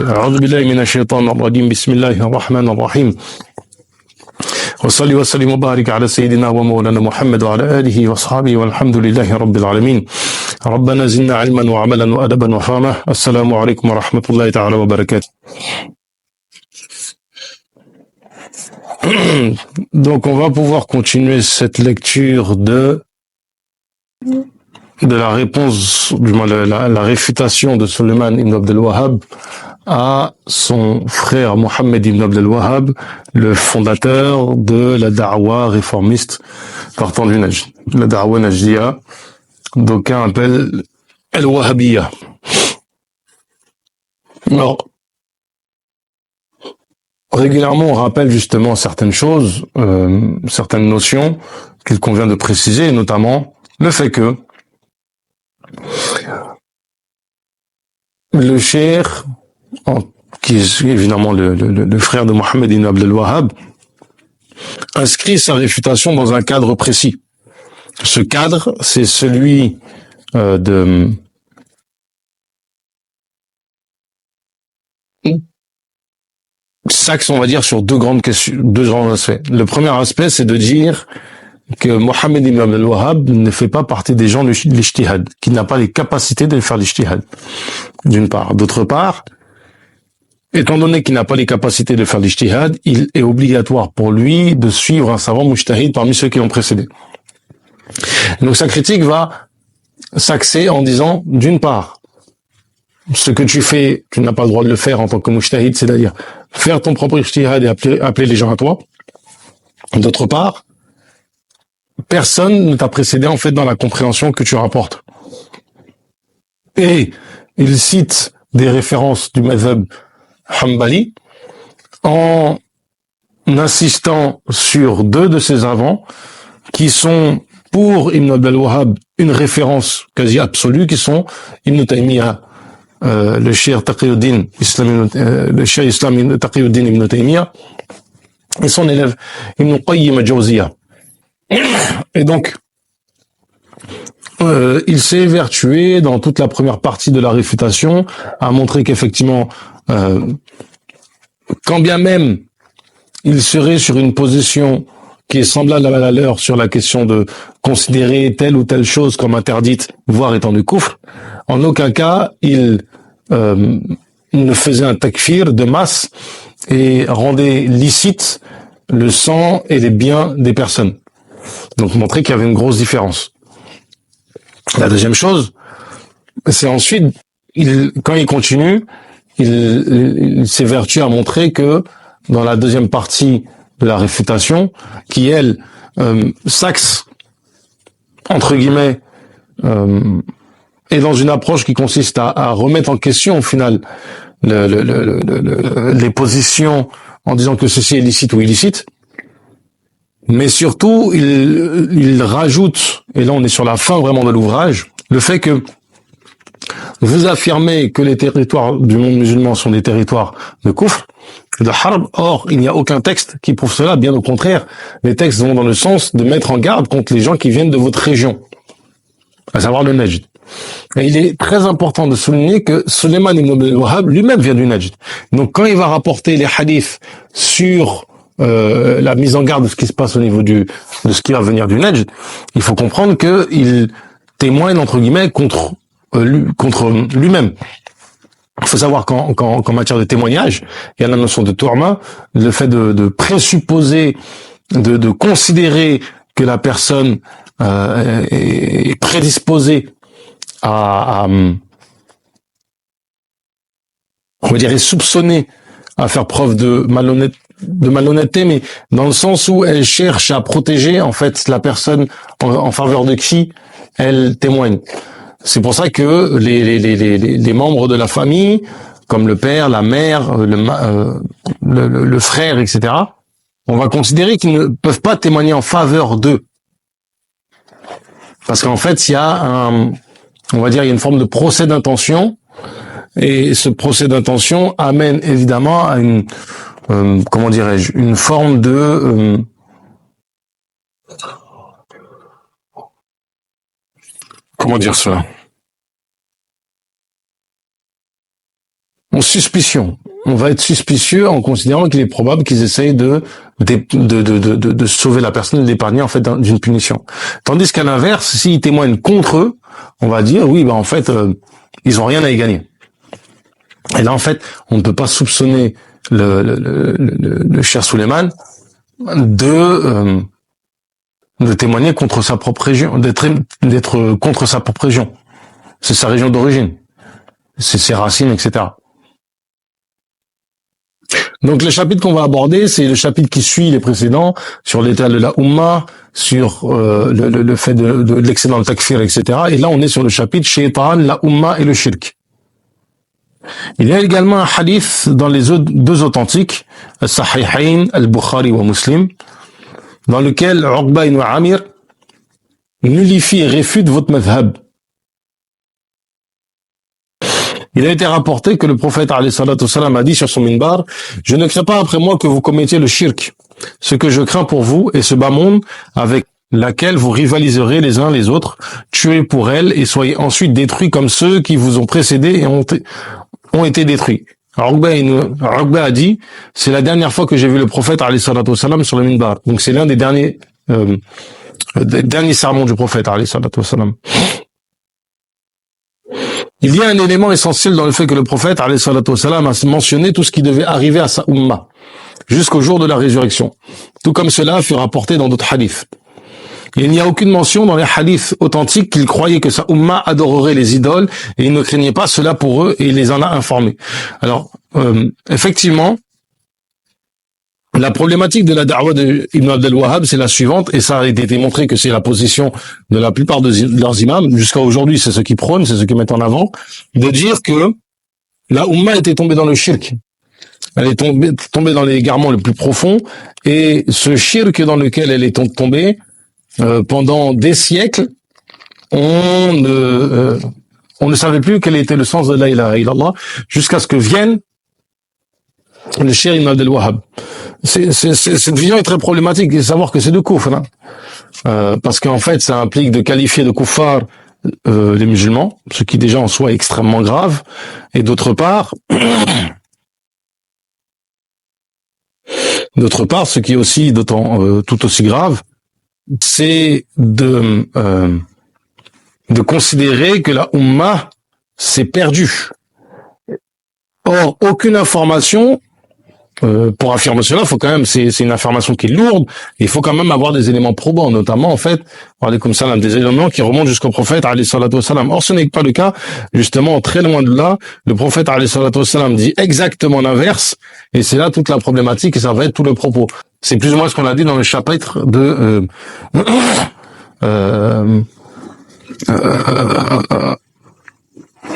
أعوذ بالله من الشيطان الرجيم بسم الله الرحمن الرحيم وصلي وسلم وبارك على سيدنا ومولانا محمد وعلى آله وصحبه والحمد لله رب العالمين ربنا زدنا علما وعملا وأدبا وفهما السلام عليكم ورحمة الله تعالى وبركاته. Donc on va pouvoir continuer cette lecture de la réponse, du moins la réfutation de Suleiman ibn Abdel Wahhab à son frère Mohammed ibn Abdel Wahhab, le fondateur de la da'wa réformiste partant du Najd. La da'wa najdiya, d'aucuns appellent al-Wahhabiyya. Alors, régulièrement, on rappelle justement certaines choses, certaines notions qu'il convient de préciser, notamment le fait que le cheikh, qui est évidemment le frère de Mohammed ibn Abdel Wahhab, inscrit sa réfutation dans un cadre précis. Ce cadre, c'est celui de s'axe, on va dire, sur deux grands aspects. Le premier aspect, c'est de dire que Mohammed ibn Abdel Wahhab ne fait pas partie des gens de l'ijtihad, qui n'a pas les capacités de faire l'ijtihad, d'une part. D'autre part, étant donné qu'il n'a pas les capacités de faire l'ijtihad, il est obligatoire pour lui de suivre un savant mujtahid parmi ceux qui l'ont précédé. Donc sa critique va s'axer en disant, d'une part, ce que tu fais, tu n'as pas le droit de le faire en tant que mujtahid, c'est-à-dire faire ton propre ijtihad et appeler les gens à toi. D'autre part, personne ne t'a précédé en fait dans la compréhension que tu rapportes. Et il cite des références du madhab Hanbali en insistant sur deux de ses savants qui sont pour Ibn Abdel Wahhab une référence quasi absolue, qui sont Ibn Taymiyyah, le cheikh Taqiyuddin Ibn Taymiyyah, et son élève Ibn Qayyim al-Jawziyya. Et donc, il s'est évertué dans toute la première partie de la réfutation à montrer qu'effectivement, quand bien même il serait sur une position qui est semblable à la leur sur la question de considérer telle ou telle chose comme interdite, voire étant du kufr, en aucun cas il ne faisait un takfir de masse et rendait licite le sang et les biens des personnes. Donc montrer qu'il y avait une grosse différence. La deuxième chose, c'est ensuite, quand il continue, il s'évertue à montrer que dans la deuxième partie de la réfutation, qui elle s'axe entre guillemets est dans une approche qui consiste à remettre en question au final les positions en disant que ceci est licite ou illicite. Mais surtout, il rajoute, et là on est sur la fin vraiment de l'ouvrage, le fait que vous affirmez que les territoires du monde musulman sont des territoires de kufr, de harb. Or, il n'y a aucun texte qui prouve cela, bien au contraire. Les textes vont dans le sens de mettre en garde contre les gens qui viennent de votre région, à savoir le Najd. Et il est très important de souligner que Suleiman ibn Abdel Wahhab lui-même vient du Najd. Donc quand il va rapporter les hadiths sur la mise en garde de ce qui se passe au niveau de ce qui va venir du Najd, il faut comprendre que il témoigne entre guillemets contre lui-même. Il faut savoir qu'en matière de témoignage, il y a la notion de tourma, le fait de présupposer, de considérer que la personne est prédisposée à on va dire est soupçonnée à faire preuve de malhonnêteté, mais dans le sens où elle cherche à protéger en fait la personne en faveur de qui elle témoigne. C'est pour ça que les membres de la famille, comme le père, la mère, le frère, etc., on va considérer qu'ils ne peuvent pas témoigner en faveur d'eux. Parce qu'en fait, il y a on va dire, il y a une forme de procès d'intention, et ce procès d'intention amène évidemment à une, comment dirais-je, une forme de, comment dire cela? suspicion. On va être suspicieux en considérant qu'il est probable qu'ils essayent de sauver la personne et d'épargner en fait d'une punition. Tandis qu'à l'inverse, s'ils témoignent contre eux, on va dire oui, en fait, ils ont rien à y gagner. Et là, en fait, on ne peut pas soupçonner le cher Suleiman de témoigner contre sa propre région, d'être contre sa propre région. C'est sa région d'origine. C'est ses racines, etc. Donc le chapitre qu'on va aborder, c'est le chapitre qui suit les précédents, sur l'état de la Ummah, sur le fait de l'excès dans le takfir, etc. Et là, on est sur le chapitre Shaitan, la Ummah et le Shirk. Il y a également un hadith dans les deux authentiques, Al-Sahihain, Al-Bukhari wa Muslim, dans lequel Uqba ibn Amir nullifie et réfute votre madhab. Il a été rapporté que le prophète alayhi salatu wassalam a dit sur son minbar: je ne crains pas après moi que vous commettiez le shirk. Ce que je crains pour vous est ce bas monde avec laquelle vous rivaliserez les uns les autres, tuez pour elle et soyez ensuite détruits comme ceux qui vous ont précédés et ont été détruits. Uqba a dit: c'est la dernière fois que j'ai vu le prophète alayhi salatu wassalam sur le minbar. Donc c'est l'un des derniers sermons du prophète alayhi salatu wassalam. Il y a un élément essentiel dans le fait que le prophète alayhi salatu wassalam a mentionné tout ce qui devait arriver à sa umma jusqu'au jour de la résurrection, tout comme cela fut rapporté dans d'autres hadiths. Il n'y a aucune mention dans les hadiths authentiques qu'il croyait que sa umma adorerait les idoles et il ne craignait pas cela pour eux et il les en a informés. Alors, effectivement, la problématique de la da'wa d'Ibn Abd al-Wahhab, c'est la suivante, et ça a été démontré que c'est la position de la plupart de leurs imams, jusqu'à aujourd'hui, c'est ce qui prônent, c'est ce qui mettent en avant, de dire que la Ummah était tombée dans le shirk. Elle est tombée dans les égarements les plus profonds, et ce shirk dans lequel elle est tombée, pendant des siècles, on ne savait plus quel était le sens de la ilaha illallah, jusqu'à ce que vienne le Cheikh Ibn Abd al-Wahhab. Cette vision est très problématique, et savoir que c'est de kufr, parce qu'en fait, ça implique de qualifier de kuffar les musulmans, ce qui déjà en soi est extrêmement grave, et d'autre part, ce qui est aussi tout aussi grave, c'est de considérer que la Ummah s'est perdue. Or, aucune information pour affirmer cela, faut quand même, c'est une affirmation qui est lourde, et il faut quand même avoir des éléments probants, notamment, en fait, comme ça, des éléments qui remontent jusqu'au prophète, alayhi salatu wassalam. Or, ce n'est pas le cas, justement, très loin de là, le prophète, alayhi salatu wassalam, dit exactement l'inverse, et c'est là toute la problématique, et ça va être tout le propos. C'est plus ou moins ce qu'on a dit dans le chapitre de,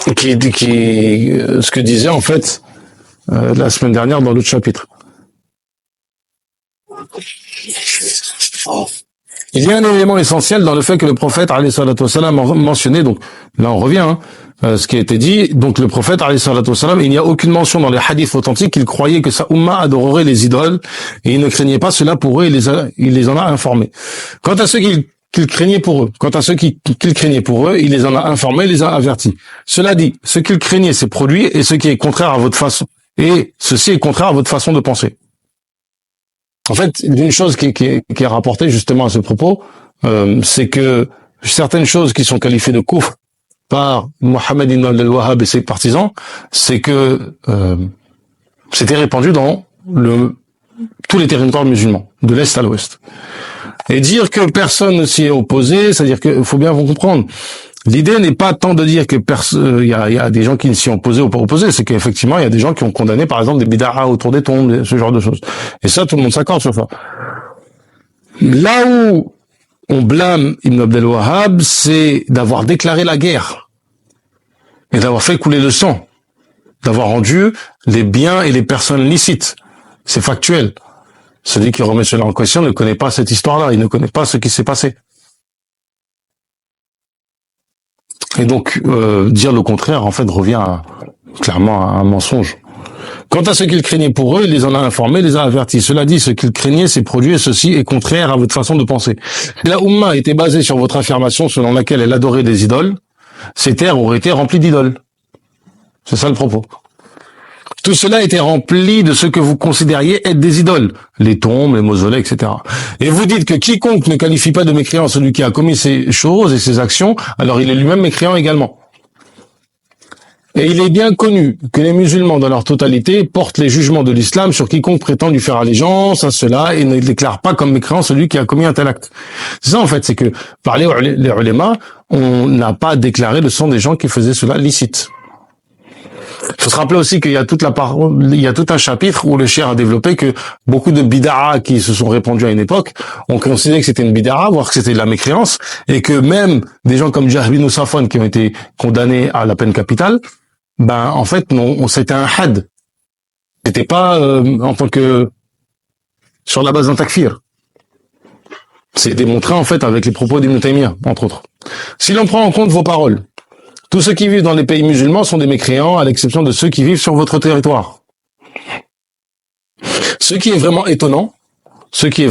ce que disait, en fait, la semaine dernière dans l'autre chapitre. Il y a un élément essentiel dans le fait que le prophète alayhi salatu wassalam a mentionné, donc là on revient, ce qui a été dit, donc le prophète alayhi salatu wassalam, il n'y a aucune mention dans les hadiths authentiques qu'il croyait que sa umma adorerait les idoles et il ne craignait pas cela pour eux, il les en a informés. Quant à ceux qu'il craignait pour eux, il les en a informés, il les a avertis. Cela dit, ce qu'il craignait s'est produit et ce qui est contraire à votre façon, et ceci est contraire à votre façon de penser. En fait, une chose qui est rapportée justement à ce propos, c'est que certaines choses qui sont qualifiées de kufr par Mohammed ibn Abd al-Wahhab et ses partisans, c'est que c'était répandu dans tous les territoires musulmans, de l'Est à l'Ouest. Et dire que personne ne s'y est opposé, c'est-à-dire qu'il faut bien vous comprendre. L'idée n'est pas tant de dire que il y a des gens qui ne s'y ont opposés ou pas opposés, c'est qu'effectivement il y a des gens qui ont condamné par exemple des bid'ah autour des tombes, ce genre de choses. Et ça, tout le monde s'accorde sur ça. Là où on blâme Ibn Abd al-Wahhab, c'est d'avoir déclaré la guerre et d'avoir fait couler le sang, d'avoir rendu les biens et les personnes licites. C'est factuel. Celui qui remet cela en question ne connaît pas cette histoire-là, il ne connaît pas ce qui s'est passé. Et donc, dire le contraire, en fait, revient clairement à un mensonge. Quant à ce qu'il craignait pour eux, il les en a informés, il les a avertis. Cela dit, ce qu'il craignait s'est produit et ceci est contraire à votre façon de penser. La Ummah était basée sur votre affirmation selon laquelle elle adorait des idoles. Ces terres auraient été remplies d'idoles. C'est ça le propos. Tout cela était rempli de ce que vous considériez être des idoles, les tombes, les mausolées, etc. Et vous dites que quiconque ne qualifie pas de mécréant celui qui a commis ces choses et ces actions, alors il est lui-même mécréant également. Et il est bien connu que les musulmans dans leur totalité portent les jugements de l'islam sur quiconque prétend lui faire allégeance à cela et ne déclare pas comme mécréant celui qui a commis un tel acte. C'est ça en fait, c'est que par les ulémas, on n'a pas déclaré le sang des gens qui faisaient cela licite. Il faut se rappeler aussi qu'il y a il y a tout un chapitre où le cheikh a développé que beaucoup de bid'a qui se sont répandus à une époque ont considéré que c'était une bid'a, voire que c'était de la mécréance, et que même des gens comme Jahm bin Safwan qui ont été condamnés à la peine capitale, ben en fait non, c'était un had. C'était pas en tant que sur la base d'un takfir. C'est démontré en fait avec les propos d'Ibn Taymiyyah, entre autres. Si l'on prend en compte vos paroles, tous ceux qui vivent dans les pays musulmans sont des mécréants, à l'exception de ceux qui vivent sur votre territoire. Ce qui est vraiment étonnant, c'est que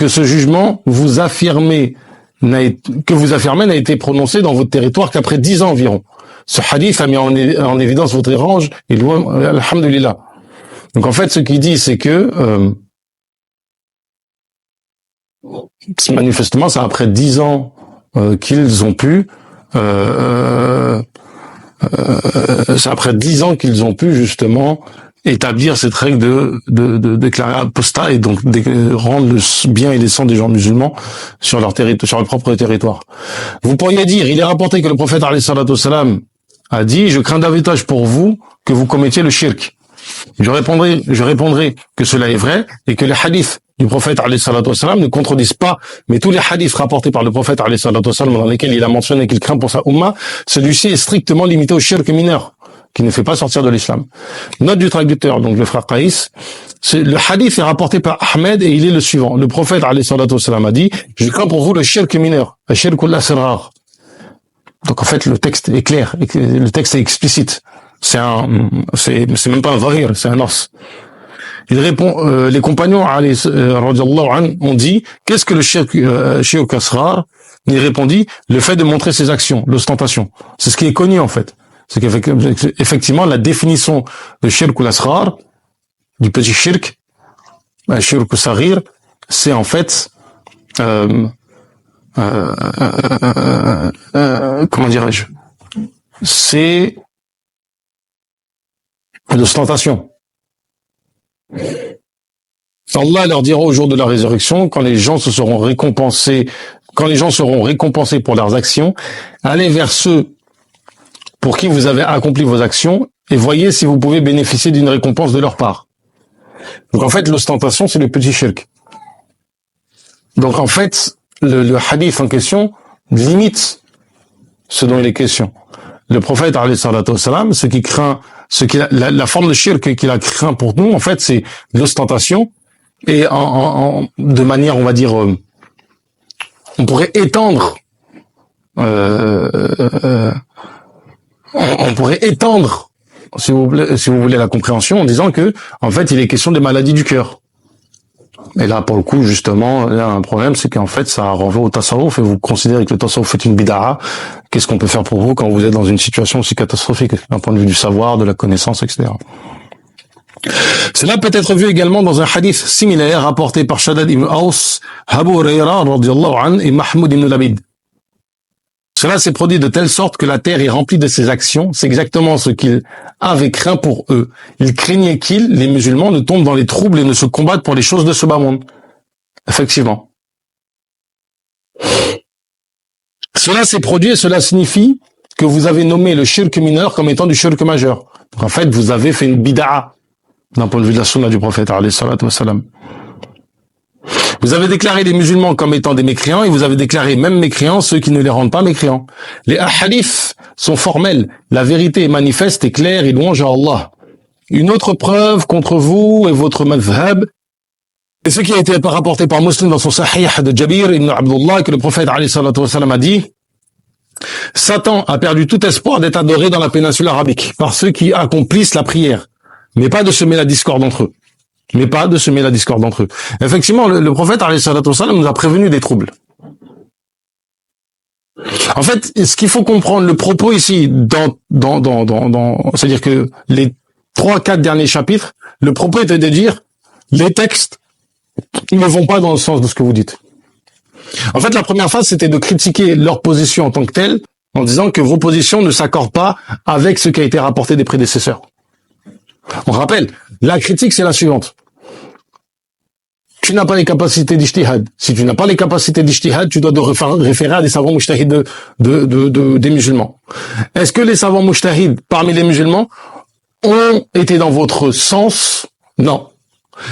ce jugement que vous affirmez n'a été prononcé dans votre territoire qu'après 10 ans environ. Ce hadith a mis en évidence votre érange, et loin, alhamdulillah. Donc en fait, ce qu'il dit, c'est que manifestement, c'est après 10 ans qu'ils ont pu c'est après 10 ans qu'ils ont pu justement établir cette règle de déclarer apostat et donc rendre le bien et les sangs des gens musulmans sur leur territoire, sur leur propre territoire. Vous pourriez dire, il est rapporté que le prophète alayhi salatu wassalam a dit, je crains davantage pour vous que vous commettiez le shirk. Je répondrai que cela est vrai et que les hadiths du prophète alayhi salatu wassalam ne contredisent pas, mais tous les hadiths rapportés par le prophète alayhi salatu wassalam dans lesquels il a mentionné qu'il craint pour sa umma, celui-ci est strictement limité au shirk mineur, qui ne fait pas sortir de l'islam. Note du traducteur, donc le frère Qaïs, le hadith est rapporté par Ahmed et il est le suivant. Le prophète alayhi salatu wassalam a dit, je crains pour vous le shirk mineur, le shirk al-asrar. Donc en fait le texte est clair, le texte est explicite. C'est même pas un zahir, c'est un os. Il répond, les compagnons ont dit, qu'est-ce que le shirk asrar? Il répondit, le fait de montrer ses actions, l'ostentation. C'est ce qui est connu en fait. C'est qu'effectivement, la définition de shirk ou l'asrar, du petit shirk, shirk ou saghir, c'est en fait, comment dirais-je? C'est l'ostentation. Allah leur dira au jour de la résurrection, quand les gens seront récompensés pour leurs actions, allez vers ceux pour qui vous avez accompli vos actions et voyez si vous pouvez bénéficier d'une récompense de leur part. Donc en fait, l'ostentation, c'est le petit shirk. Donc en fait, le hadith en question limite ce dont il est question. Le prophète alayhi salatu wassalam, la forme de shirk qu'il a craint pour nous, en fait, c'est l'ostentation et de manière, on va dire, on pourrait étendre, si vous voulez la compréhension, en disant que, en fait, il est question des maladies du cœur. Et là, pour le coup, justement, il y a un problème, c'est qu'en fait, ça renvoie au tasawwuf et vous considérez que le tasawwuf est une bid'a. Qu'est-ce qu'on peut faire pour vous quand vous êtes dans une situation aussi catastrophique, d'un point de vue du savoir, de la connaissance, etc. Cela peut être vu également dans un hadith similaire rapporté par Shaddad ibn Aus, Abu Hurayra radiyallahu anhu et Mahmoud ibn Labid. Cela s'est produit de telle sorte que la terre est remplie de ses actions. C'est exactement ce qu'ils avaient craint pour eux. Ils craignaient les musulmans, ne tombent dans les troubles et ne se combattent pour les choses de ce bas monde. Effectivement. Cela s'est produit et cela signifie que vous avez nommé le shirk mineur comme étant du shirk majeur. Donc en fait, vous avez fait une bid'a d'un point de vue de la sunna du prophète alayhi salatu wassalam. Vous avez déclaré les musulmans comme étant des mécréants et vous avez déclaré même mécréants ceux qui ne les rendent pas mécréants. Les ahadiths sont formels. La vérité est manifeste et claire et louange à Allah. Une autre preuve contre vous et votre madhhab, et ce qui a été rapporté par Muslim dans son sahih de Jabir ibn Abdullah, que le prophète alayhi salatu wassalam a dit, Satan a perdu tout espoir d'être adoré dans la péninsule arabique par ceux qui accomplissent la prière, mais pas de semer la discorde entre eux. Effectivement, le prophète alayhi salatu wassalam nous a prévenu des troubles. En fait, ce qu'il faut comprendre, le propos ici, c'est-à-dire que 3-4 derniers chapitres, le propos était de dire, les textes ne vont pas dans le sens de ce que vous dites. En fait, la première phase, c'était de critiquer leur position en tant que telle, en disant que vos positions ne s'accordent pas avec ce qui a été rapporté des prédécesseurs. On rappelle, la critique, c'est la suivante. Tu n'as pas les capacités d'ijtihad. Si tu n'as pas les capacités d'ijtihad, tu dois te référer à des savants mujtahid des musulmans. Est-ce que les savants mujtahid parmi les musulmans ont été dans votre sens? Non.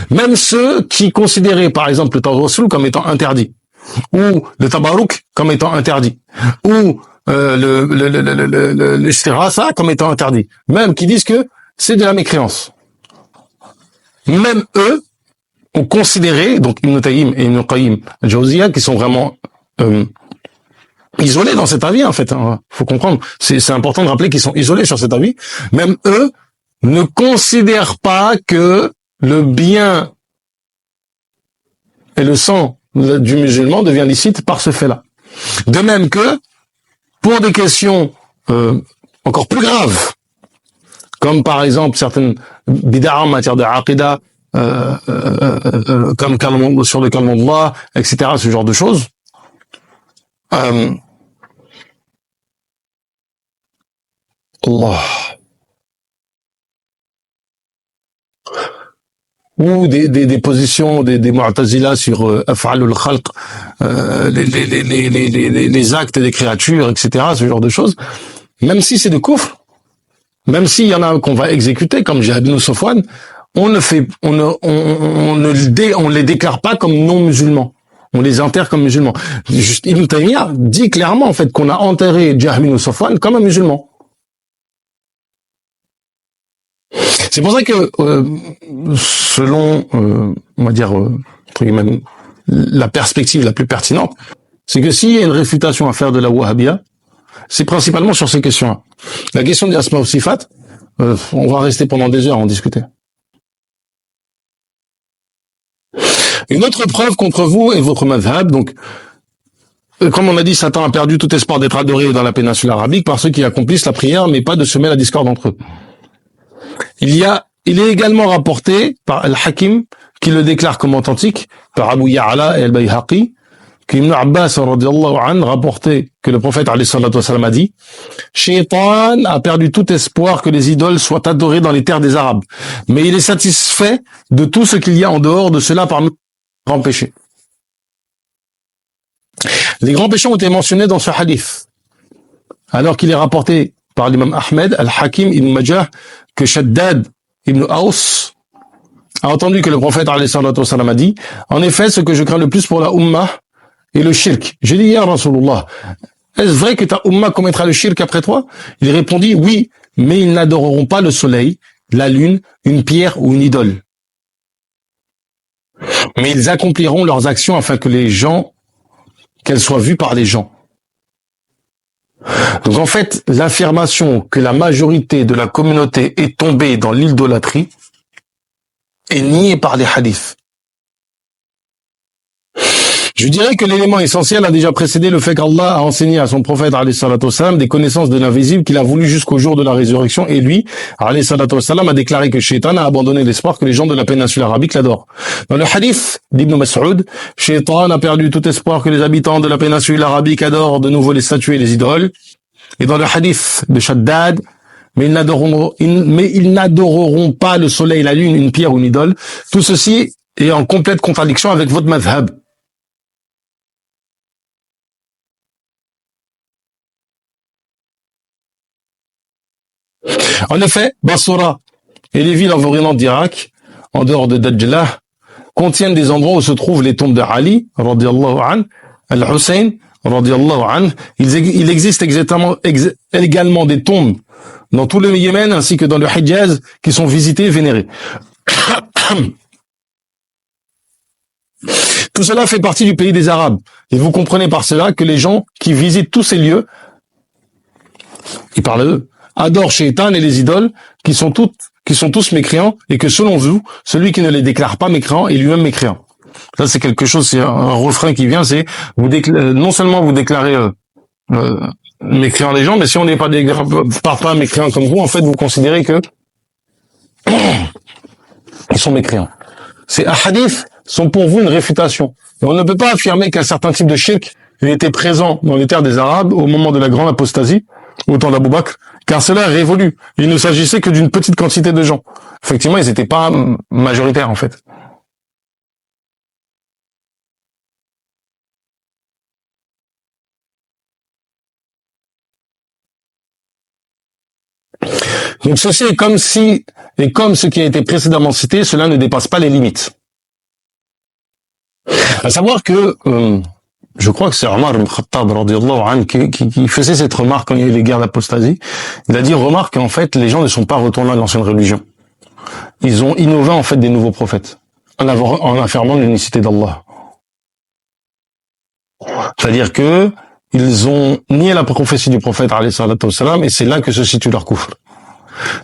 Même ceux qui considéraient, par exemple, le tawassul comme étant interdit, ou le tabarruk comme étant interdit, ou l'istirasa comme étant interdit, même qui disent que c'est de la mécréance. Même eux ont considéré, donc Ibn Taym et Ibn Qayyim al-Jawziyya, qui sont vraiment isolés dans cet avis, en fait. Hein. Faut comprendre. C'est important de rappeler qu'ils sont isolés sur cet avis. Même eux ne considèrent pas que le bien et le sang du musulman devient licite par ce fait-là. De même que, pour des questions encore plus graves, comme par exemple certaines bid'a en matière de aqida, comme sur le calme d'Allah, etc., ce genre de choses, Allah. Ou des positions des Mu'tazila sur af'alul khalq, les actes des créatures, etc., ce genre de choses, même si c'est de kufr, même s'il y en a qu'on va exécuter, comme Jihad ibn Safwan, on les déclare pas comme non musulmans. On les enterre comme musulmans. Juste, Ibn Taymiyyah dit clairement, en fait, qu'on a enterré Jihad ibn Safwan comme un musulman. C'est pour ça que, selon, on va dire, la perspective la plus pertinente, c'est que s'il y a une réfutation à faire de la Wahhabiyya, c'est principalement sur ces questions-là. La question des Asma ou Sifat, on va rester pendant des heures à en discuter. Une autre preuve contre vous et votre madhab, donc, comme on a dit, Satan a perdu tout espoir d'être adoré dans la péninsule arabique par ceux qui accomplissent la prière, mais pas de semer la discorde entre eux. Il est également rapporté par Al-Hakim, qui le déclare comme authentique, par Abu Ya'la et Al-Bayhaqi, qu'Ibn Abbas radiyallahu anhu rapportait que le prophète alayhi salatu wasallam a dit: Shaitan a perdu tout espoir que les idoles soient adorées dans les terres des Arabes, mais il est satisfait de tout ce qu'il y a en dehors de cela parmi les grands péchés. Les grands péchés ont été mentionnés dans ce hadith, alors qu'il est rapporté par l'imam Ahmed, Al-Hakim, Ibn Majah, que Shaddad ibn Aus a entendu que le prophète alayhi salatu wasallam a dit: en effet, ce que je crains le plus pour la Ummah est le shirk. J'ai dit hier, Rasulullah, est-ce vrai que ta Ummah commettra le shirk après toi? Il répondit: oui, mais ils n'adoreront pas le soleil, la lune, une pierre ou une idole. Mais ils accompliront leurs actions afin que qu'elles soient vues par les gens. Donc en fait, l'affirmation que la majorité de la communauté est tombée dans l'idolâtrie est niée par les hadiths. Je dirais que l'élément essentiel a déjà précédé le fait qu'Allah a enseigné à son prophète alayhi salatu wassalam des connaissances de l'invisible qu'il a voulu jusqu'au jour de la résurrection, et lui, alayhi salatu wassalam, a déclaré que Shaitan a abandonné l'espoir que les gens de la péninsule arabique l'adorent. Dans le hadith d'Ibn Mas'ud, Shaitan a perdu tout espoir que les habitants de la péninsule arabique adorent de nouveau les statues et les idoles. Et dans le hadith de Shaddad, mais ils n'adoreront pas le soleil, la lune, une pierre ou une idole. Tout ceci est en complète contradiction avec votre madhab. En effet, Bassora et les villes environnantes d'Irak, en dehors de Dajlah, contiennent des endroits où se trouvent les tombes de Ali, radiyallahu anhu, Al-Hussein, radiyallahu anhu. Il existe également des tombes dans tout le Yémen ainsi que dans le Hijaz qui sont visitées et vénérées. Tout cela fait partie du pays des Arabes. Et vous comprenez par cela que les gens qui visitent tous ces lieux, ils parlent d'eux, adorent Shaitan et les idoles qui sont tous mécréants, et que selon vous, celui qui ne les déclare pas mécréants est lui-même mécréant. Ça, c'est quelque chose, c'est un refrain qui vient, c'est non seulement vous déclarez mécréant les gens, mais si on n'est pas mécréant comme vous, en fait, vous considérez que Ils sont mécréants. Ces hadiths sont pour vous une réfutation. Et on ne peut pas affirmer qu'un certain type de shirk était présent dans les terres des Arabes au moment de la grande apostasie, au temps d'Abou Bakr, car cela est révolu. Il ne s'agissait que d'une petite quantité de gens. Effectivement, ils n'étaient pas majoritaires, en fait. Donc ceci est comme si, et comme ce qui a été précédemment cité, cela ne dépasse pas les limites. À savoir que, je crois que c'est Omar ibn Khattab radiyallahu anhu qui faisait cette remarque quand il y a eu les guerres d'apostasie. Il a dit, remarque qu'en fait, les gens ne sont pas retournés à l'ancienne religion. Ils ont innové en fait des nouveaux prophètes, en affirmant l'unicité d'Allah. C'est-à-dire que ils ont nié la prophétie du prophète alayhi salatu wassalam, et c'est là que se situe leur kufr.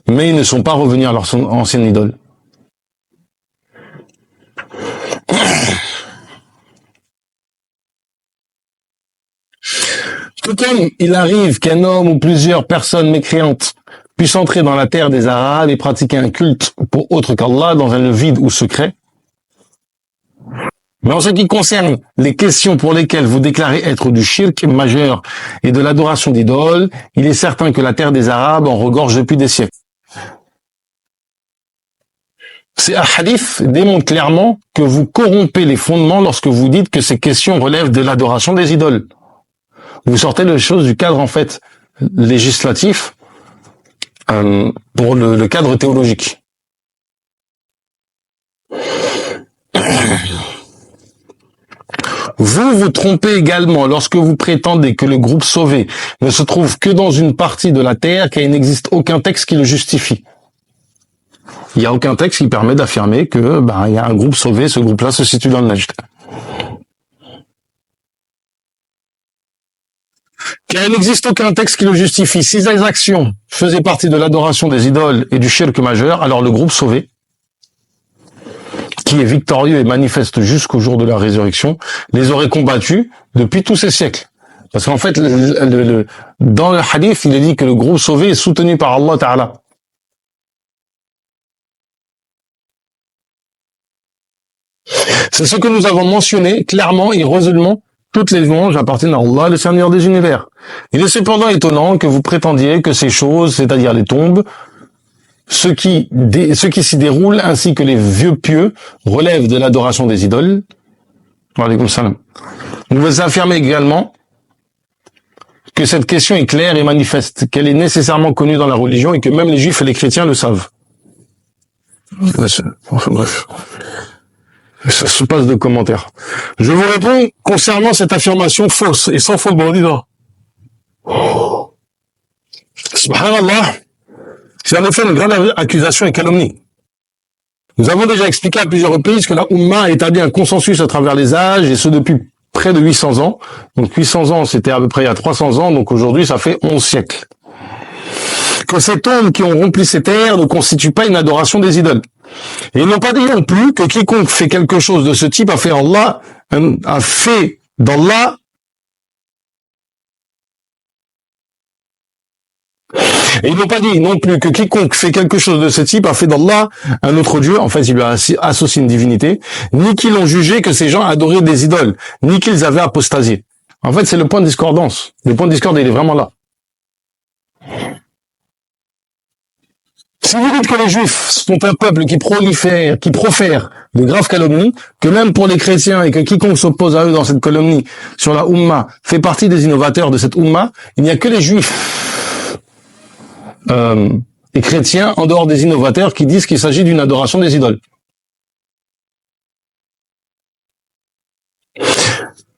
Mais ils ne sont pas revenus à leur ancienne idole. Tout comme il arrive qu'un homme ou plusieurs personnes mécréantes puissent entrer dans la terre des Arabes et pratiquer un culte pour autre qu'Allah dans un lieu vide ou secret. Mais en ce qui concerne les questions pour lesquelles vous déclarez être du shirk majeur et de l'adoration d'idoles, il est certain que la terre des Arabes en regorge depuis des siècles. Ces hadiths démontrent clairement que vous corrompez les fondements lorsque vous dites que ces questions relèvent de l'adoration des idoles. Vous sortez les choses du cadre, en fait, législatif pour le cadre théologique. Vous trompez également lorsque vous prétendez que le groupe sauvé ne se trouve que dans une partie de la terre, car il n'existe aucun texte qui le justifie. Il n'y a aucun texte qui permet d'affirmer que il y a un groupe sauvé, ce groupe-là se situe dans le Najd. Car il n'existe aucun texte qui le justifie. Si ces actions faisaient partie de l'adoration des idoles et du shirk majeur, alors le groupe sauvé, qui est victorieux et manifeste jusqu'au jour de la résurrection, les aurait combattus depuis tous ces siècles. Parce qu'en fait, dans le hadith, il est dit que le groupe sauvé est soutenu par Allah Ta'ala. C'est ce que nous avons mentionné clairement et résolument. Toutes les louanges appartiennent à Allah, le Seigneur des univers. Il est cependant étonnant que vous prétendiez que ces choses, c'est-à-dire les tombes, ce qui s'y déroule, ainsi que les vieux pieux, relèvent de l'adoration des idoles. Wa alaykoum salam. Vous affirmez également que cette question est claire et manifeste, qu'elle est nécessairement connue dans la religion et que même les juifs et les chrétiens le savent. Bref. Ça se passe de commentaires. Je vous réponds concernant cette affirmation fausse et sans fondement divin. Subhanallah, c'est en effet une grande accusation et calomnie. Nous avons déjà expliqué à plusieurs reprises que la Oumma a établi un consensus à travers les âges, et ce depuis près de 800 ans. Donc 800 ans, c'était à peu près il y a 300 ans, donc aujourd'hui ça fait 11 siècles. Que ces tombes qui ont rempli ces terres ne constituent pas une adoration des idoles. Et ils n'ont pas dit non plus que quiconque fait quelque chose de ce type a fait d'Allah. Et ils n'ont pas dit non plus que quiconque fait quelque chose de ce type a fait d'Allah un autre Dieu, en fait il lui a associé une divinité, ni qu'ils ont jugé que ces gens adoraient des idoles, ni qu'ils avaient apostasié. En fait c'est le point de discordance. Le point de discorde il est vraiment là. Si vous dites que les Juifs sont un peuple qui profère de graves calomnies, que même pour les chrétiens et que quiconque s'oppose à eux dans cette calomnie sur la Oumma fait partie des innovateurs de cette Oumma, il n'y a que les Juifs et chrétiens en dehors des innovateurs qui disent qu'il s'agit d'une adoration des idoles.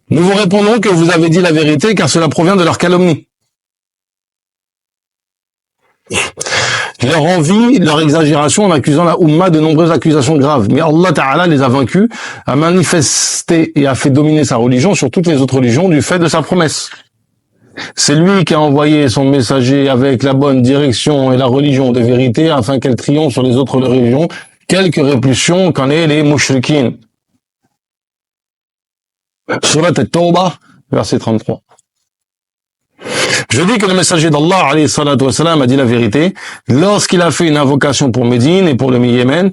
Nous vous répondons que vous avez dit la vérité car cela provient de leur calomnie. Leur envie, leur exagération en accusant la Oumma de nombreuses accusations graves. Mais Allah Ta'ala les a vaincus, a manifesté et a fait dominer sa religion sur toutes les autres religions du fait de sa promesse. C'est lui qui a envoyé son messager avec la bonne direction et la religion de vérité afin qu'elle triomphe sur les autres religions, quelque répulsion qu'en aient les mouchriquins. Surat At-Tawbah, verset 33. Je dis que le messager d'Allah, alayhi salatu wassalam, a dit la vérité lorsqu'il a fait une invocation pour Médine et pour le Yémen.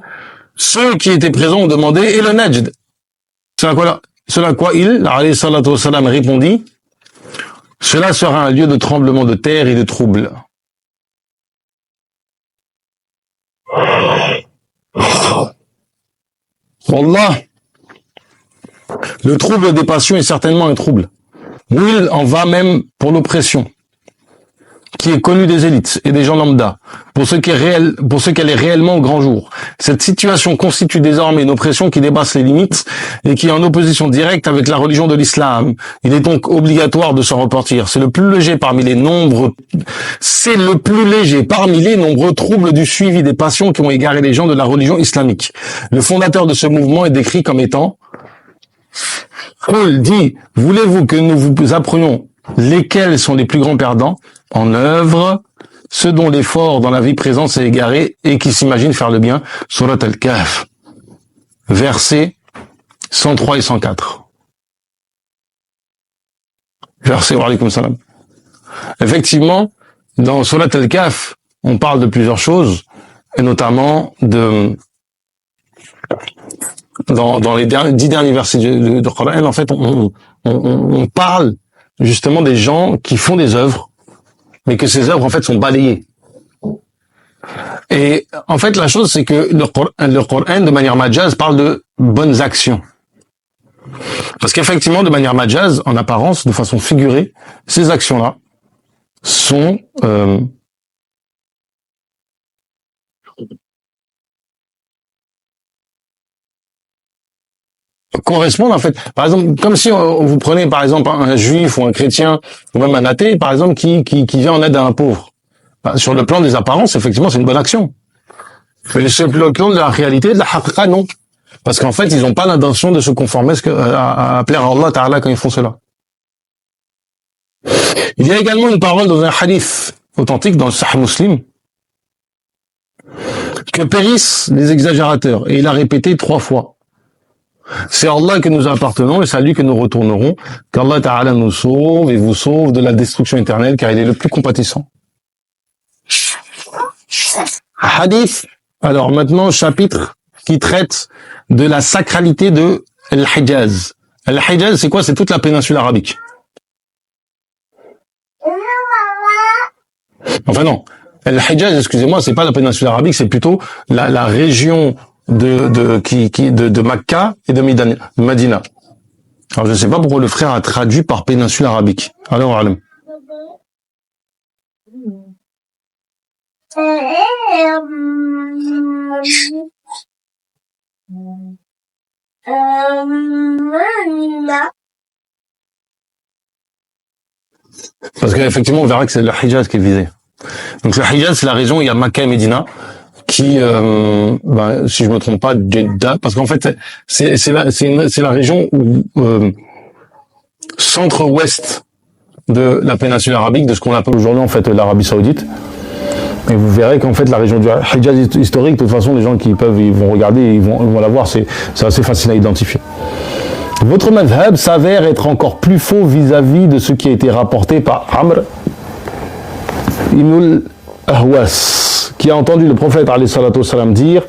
Ceux qui étaient présents ont demandé, et le Najd? Cela quoi il, alayhi salatu wassalam, répondit, cela sera un lieu de tremblement de terre et de trouble. Wallah, le trouble des passions est certainement un trouble. Oui, il en va même pour l'oppression, qui est connue des élites et des gens lambda, pour ce qu'elle est réellement au grand jour. Cette situation constitue désormais une oppression qui dépasse les limites et qui est en opposition directe avec la religion de l'islam. Il est donc obligatoire de s'en repentir. C'est le plus léger parmi les nombreux troubles du suivi des passions qui ont égaré les gens de la religion islamique. Le fondateur de ce mouvement est décrit comme étant, Paul dit, voulez-vous que nous vous apprenions lesquels sont les plus grands perdants en œuvre, ceux dont l'effort dans la vie présente s'est égaré et qui s'imaginent faire le bien. Surat Al-Kahf, versets 103 et 104. Verset wa alaykoum salam. Effectivement, dans Surat Al-Kahf, on parle de plusieurs choses, et notamment dans les 10 derniers versets de Coran, en fait, on parle justement des gens qui font des œuvres, mais que ces œuvres, en fait, sont balayées. Et, en fait, la chose, c'est que le Coran, de manière majaz, parle de bonnes actions. Parce qu'effectivement, de manière majaz, en apparence, de façon figurée, ces actions-là sont, correspondent en fait, par exemple, comme si vous prenez par exemple un juif ou un chrétien ou même un athée par exemple qui vient en aide à un pauvre. Sur le plan des apparences, effectivement, c'est une bonne action. Mais sur le plan de la réalité, de la haqiqa, non. Parce qu'en fait, ils n'ont pas l'intention de se conformer à plaire à Allah Ta'ala quand ils font cela. Il y a également une parole dans un hadith authentique dans le Sahih Muslim, que périssent les exagérateurs, et il a répété 3 fois. C'est Allah que nous appartenons et c'est à lui que nous retournerons, qu'Allah Ta'ala nous sauve et vous sauve de la destruction éternelle, car il est le plus compatissant. Hadith, alors maintenant, chapitre qui traite de la sacralité de Al-Hijaz. Al-Hijaz, c'est quoi? C'est toute la péninsule arabique. Enfin non, Al-Hijaz, excusez-moi, c'est pas la péninsule arabique, c'est plutôt la région de Makka et de Medina. Alors je ne sais pas pourquoi le frère a traduit par péninsule arabique. Alors alam. Parce qu'effectivement on verra que c'est le Hijaz qui est visé. Donc le Hijaz, c'est la région où il y a Makka et Medina, qui, si je me trompe pas, Jeddah, parce qu'en fait, c'est la région où, centre-ouest de la péninsule arabique, de ce qu'on appelle aujourd'hui, en fait, l'Arabie Saoudite. Et vous verrez qu'en fait, la région du Hijaz historique, de toute façon, les gens qui peuvent, ils vont regarder, ils vont la voir, c'est assez facile à identifier. Votre madhab s'avère être encore plus faux vis-à-vis de ce qui a été rapporté par Amr ibn al-Ahwas, qui a entendu le prophète alayhi salatu wassalam dire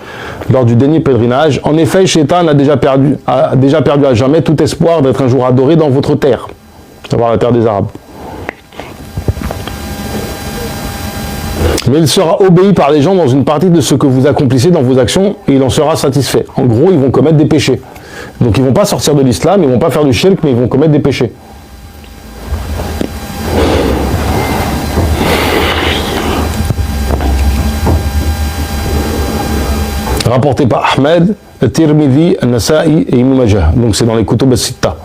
lors du dernier pèlerinage, en effet, Shaitan a déjà perdu à jamais tout espoir d'être un jour adoré dans votre terre, savoir la terre des Arabes. Mais il sera obéi par les gens dans une partie de ce que vous accomplissez dans vos actions et il en sera satisfait. En gros, ils vont commettre des péchés. Donc ils vont pas sortir de l'islam, ils vont pas faire du shirk, mais ils vont commettre des péchés. Rapporté par Ahmed, Tirmidhi, An-Nasa'i et Ibn Majah. Donc c'est dans les Kutub al-Sitta.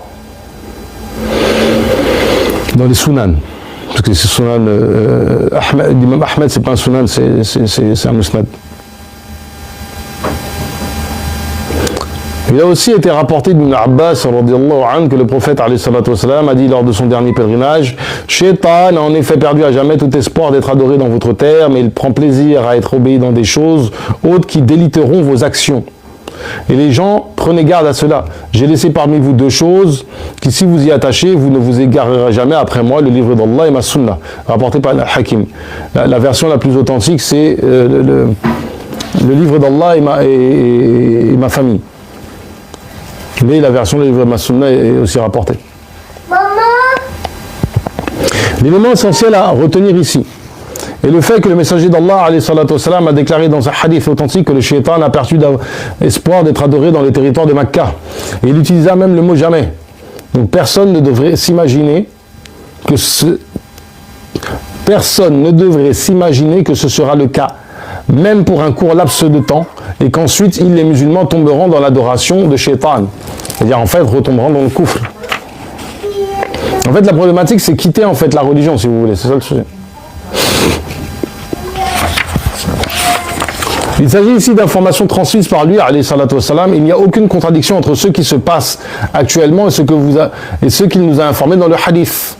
Dans les Sunan. Parce que c'est Sunan... l'imam Ahmed, c'est pas un Sunan, c'est un Musnad. Il a aussi été rapporté d'Ibn Abbas radiyallahu anhu que le prophète alayhi salatu wassalam a dit lors de son dernier pèlerinage, Shaitan a en effet perdu à jamais tout espoir d'être adoré dans votre terre, mais il prend plaisir à être obéi dans des choses autres qui déliteront vos actions. Et les gens, prenez garde à cela. J'ai laissé parmi vous 2 choses qui, si vous y attachez, vous ne vous égarerez jamais après moi, le livre d'Allah et ma sunna, rapporté par Al-Hakim. La version la plus authentique, c'est le livre d'Allah et ma famille. Mais la version du livre de ma sunna est aussi rapportée. L'élément essentiel à retenir ici est le fait que le messager d'Allah a déclaré dans un hadith authentique que le shaitan a perdu espoir d'être adoré dans les territoires de Makkah. Et il utilisa même le mot jamais. Donc personne ne devrait s'imaginer que ce sera le cas, même pour un court laps de temps, et qu'ensuite les musulmans tomberont dans l'adoration de shaitan. C'est-à-dire en fait retomberont dans le kufr. En fait, la problématique, c'est quitter en fait la religion, si vous voulez. C'est ça le sujet. Il s'agit ici d'informations transmises par lui, alayhi salatu wassalam. Il n'y a aucune contradiction entre ce qui se passe actuellement et ce qu'il nous a informé dans le hadith.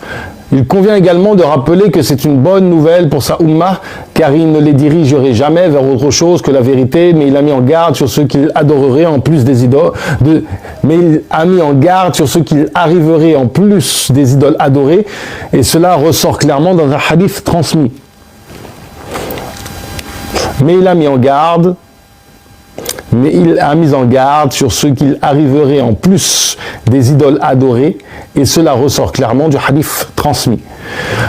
Il convient également de rappeler que c'est une bonne nouvelle pour sa ummah, car il ne les dirigerait jamais vers autre chose que la vérité, mais il a mis en garde sur ce qu'il adorerait en plus des idoles, mais il a mis en garde sur ce qu'il arriverait en plus des idoles adorées, et cela ressort clairement dans un hadith transmis. Mais il a mis en garde sur ce qu'il arriverait en plus des idoles adorées, et cela ressort clairement du hadith transmis.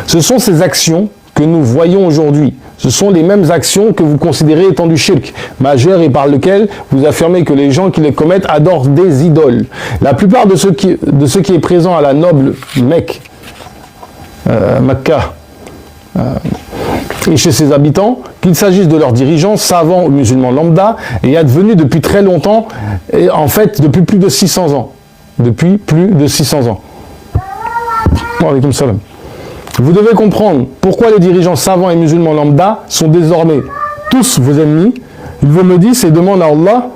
Ce sont ces actions que nous voyons aujourd'hui. Ce sont les mêmes actions que vous considérez étant du shirk majeur et par lequel vous affirmez que les gens qui les commettent adorent des idoles. La plupart de ce qui est présent à la noble Mecque, Makkah, et chez ses habitants, qu'il s'agisse de leurs dirigeants, savants ou musulmans lambda, est advenu depuis très longtemps, et en fait depuis plus de 600 ans. Depuis plus de 600 ans. Wa alaykoum salam. Vous devez comprendre pourquoi les dirigeants savants et musulmans lambda sont désormais tous vos ennemis. Ils vous maudissent et demandent à Allah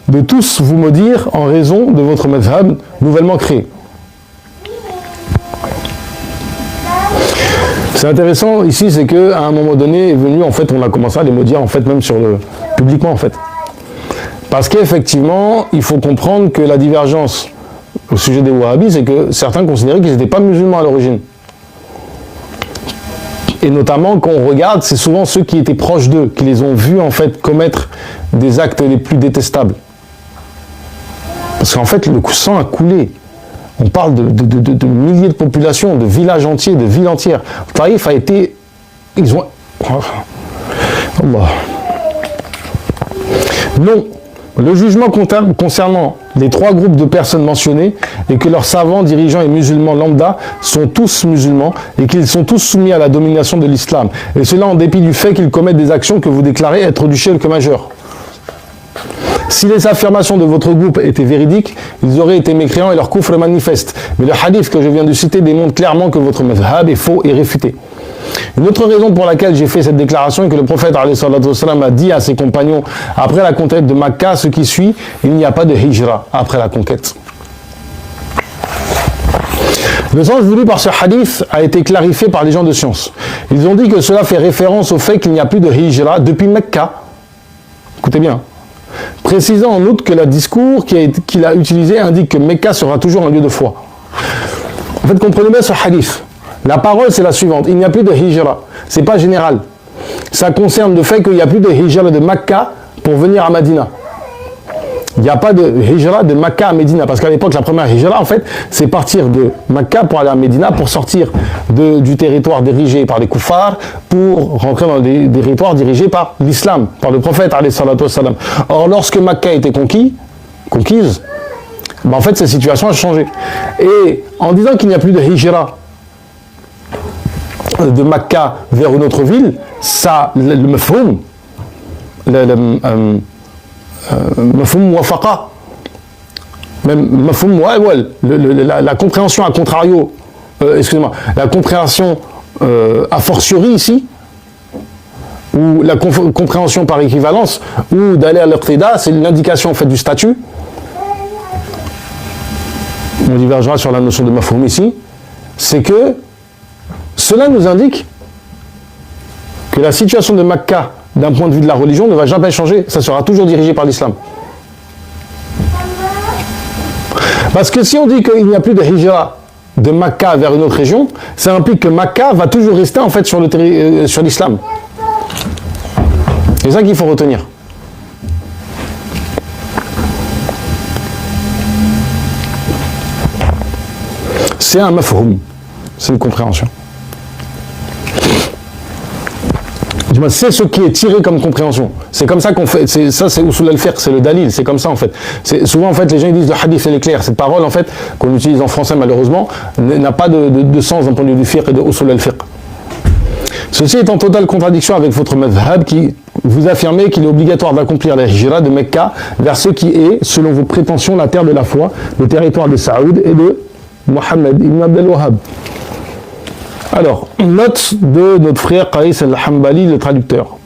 de tous vous maudire en raison de votre madhhab nouvellement créé. C'est intéressant ici, c'est qu'à un moment donné est venu, en fait, on a commencé à les maudire, en fait, même publiquement, en fait. Parce qu'effectivement, il faut comprendre que la divergence au sujet des Wahhabis, c'est que certains considéraient qu'ils n'étaient pas musulmans à l'origine. Et notamment, quand on regarde, c'est souvent ceux qui étaient proches d'eux, qui les ont vus, en fait, commettre des actes les plus détestables. Parce qu'en fait, le sang a coulé. On parle de milliers de populations, de villages entiers, de villes entières. Taïf a été... Ils ont... Allah. Non. Le jugement concernant les 3 groupes de personnes mentionnées est que leurs savants, dirigeants et musulmans lambda sont tous musulmans et qu'ils sont tous soumis à la domination de l'islam. Et cela en dépit du fait qu'ils commettent des actions que vous déclarez être du shirk majeur. Si les affirmations de votre groupe étaient véridiques, ils auraient été mécréants et leur kufr manifeste. Mais le hadith que je viens de citer démontre clairement que votre madhhab est faux et réfuté. Une autre raison pour laquelle j'ai fait cette déclaration est que le prophète a dit à ses compagnons après la conquête de Makkah, ce qui suit, il n'y a pas de hijra après la conquête. Le sens voulu par ce hadith a été clarifié par les gens de science. Ils ont dit que cela fait référence au fait qu'il n'y a plus de hijra depuis Mecca. Écoutez bien. Précisant en outre que le discours qu'il a utilisé indique que Mecca sera toujours un lieu de foi. En fait, comprenez bien ce hadith. La parole, c'est la suivante. Il n'y a plus de hijra. Ce n'est pas général. Ça concerne le fait qu'il n'y a plus de hijra de Mecca pour venir à Medina. Il n'y a pas de hijra de Mecca à Médina. Parce qu'à l'époque, la première hijra, en fait, c'est partir de Mecca pour aller à Médina, pour sortir du territoire dirigé par les kuffars, pour rentrer dans des territoires dirigés par l'islam, par le prophète, alayhi salatu wassalam. Or, lorsque Mecca a été conquise, ben en fait, cette situation a changé. Et en disant qu'il n'y a plus de hijra de Mecca vers une autre ville, ça, le mafhoum, mafhoum muwafaqa, même mafhoum muawwal, la compréhension à contrario, la compréhension a fortiori ici, ou la compréhension par équivalence, ou d'aller à l'iqtida, c'est l'indication en fait du statut. On divergera sur la notion de mafhoum ici, c'est que cela nous indique que la situation de Mecca, d'un point de vue de la religion, ne va jamais changer. Ça sera toujours dirigé par l'islam. Parce que si on dit qu'il n'y a plus de hijra de Makka vers une autre région, ça implique que Makka va toujours rester en fait sur l'islam. C'est ça qu'il faut retenir. C'est un mafhoum, c'est une compréhension. C'est ce qui est tiré comme compréhension. C'est comme ça qu'on fait. Ça, c'est usul al-fiqh, c'est le dalil. C'est comme ça en fait. Souvent en fait, les gens ils disent le hadith il est clair. Cette parole en fait qu'on utilise en français malheureusement n'a pas de sens d'un point de vue du fiqh et de usul al-fiqh. Ceci est en totale contradiction avec votre madhhab qui vous affirmez qu'il est obligatoire d'accomplir la hijra de Mecca vers ce qui est, selon vos prétentions, la terre de la foi, le territoire de Saoud et de Mohammed ibn Abdel Wahhab. Alors, note de notre frère Qais al-Hambali, le traducteur.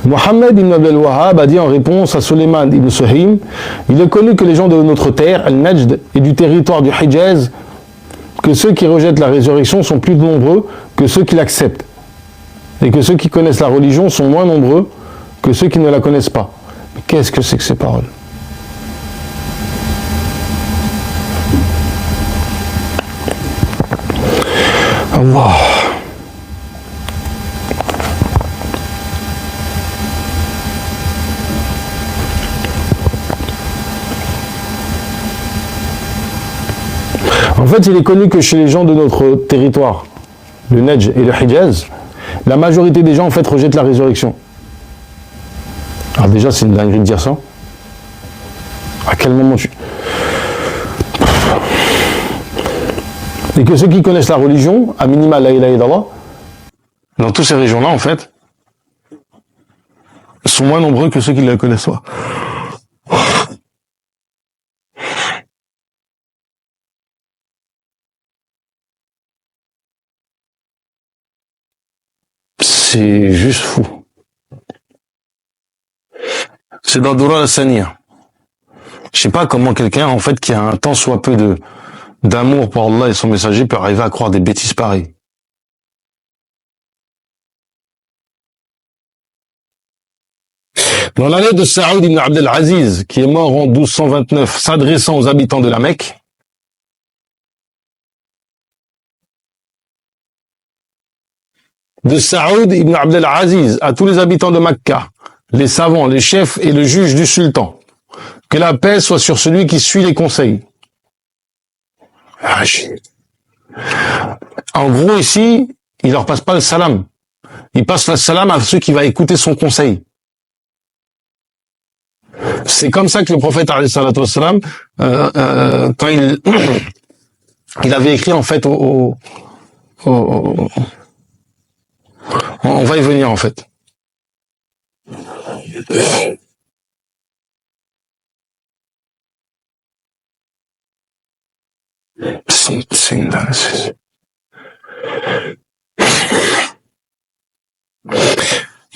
Mohammed ibn Abdel Wahhab a dit en réponse à Suleiman ibn Suhaym, il est connu que les gens de notre terre, Al-Najd, et du territoire du Hijaz, que ceux qui rejettent la résurrection sont plus nombreux que ceux qui l'acceptent, et que ceux qui connaissent la religion sont moins nombreux que ceux qui ne la connaissent pas. Mais qu'est-ce que c'est que ces paroles ? Allah. En fait, il est connu que chez les gens de notre territoire, le Najd et le Hijaz, la majorité des gens en fait rejettent la résurrection. Alors déjà, c'est une dinguerie de dire ça. À quel moment tu... Et que ceux qui connaissent la religion, à minima la ilaha illallah, dans toutes ces régions-là, en fait, sont moins nombreux que ceux qui ne la connaissent pas. C'est juste fou. C'est dans Dura al-Saniya. Je sais pas comment quelqu'un, en fait, qui a un tant soit peu d'amour pour Allah et son messager peut arriver à croire des bêtises pareilles. Dans la lettre de Saoud ibn Abdel Aziz, qui est mort en 1229, s'adressant aux habitants de la Mecque, de Saoud ibn Abdel Aziz à tous les habitants de Mecca, les savants, les chefs et le juge du sultan, que la paix soit sur celui qui suit les conseils. En gros, ici, il leur passe pas le salam. Il passe le salam à ceux qui vont écouter son conseil. C'est comme ça que le prophète, alayhi salatu wassalam, quand il avait écrit, en fait, on va y venir, en fait.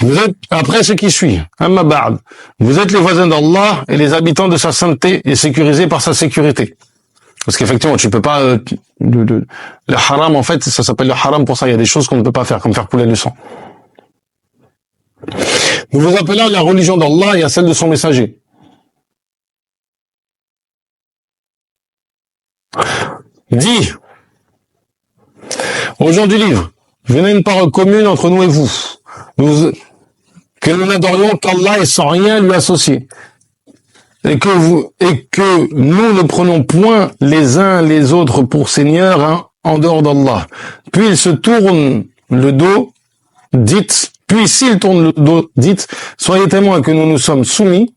Vous êtes, après ce qui suit, Amma Ba'd, vous êtes les voisins d'Allah et les habitants de sa sainteté et sécurisés par sa sécurité. Parce qu'effectivement, tu peux pas, le haram, en fait, ça s'appelle le haram pour ça, il y a des choses qu'on ne peut pas faire, comme faire couler du sang. Nous vous appelons à la religion d'Allah et à celle de son messager. Dis aux gens du livre, venez une parole commune entre nous et vous, que nous n'adorions qu'Allah et sans rien lui associer, et que nous ne prenons point les uns les autres pour seigneurs en dehors d'Allah. Puis il se tourne le dos, puis s'il tourne le dos, dites, soyez témoins que nous nous sommes soumis.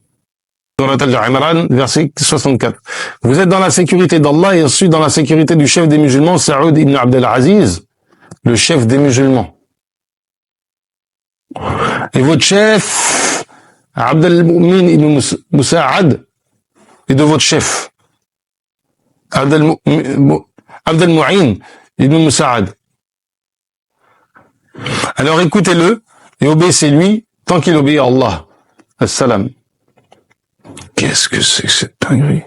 Dans la Al-Imran, verset 64. Vous êtes dans la sécurité d'Allah et ensuite dans la sécurité du chef des musulmans, Saoud ibn Abdel Aziz, le chef des musulmans. Et votre chef, Abdel Mu'min ibn Musa'ad, et de votre chef, Abdel Mu'in ibn Musa'ad. Alors écoutez-le et obéissez-lui tant qu'il obéit à Allah. As-salam. Qu'est-ce que c'est que cette dinguerie?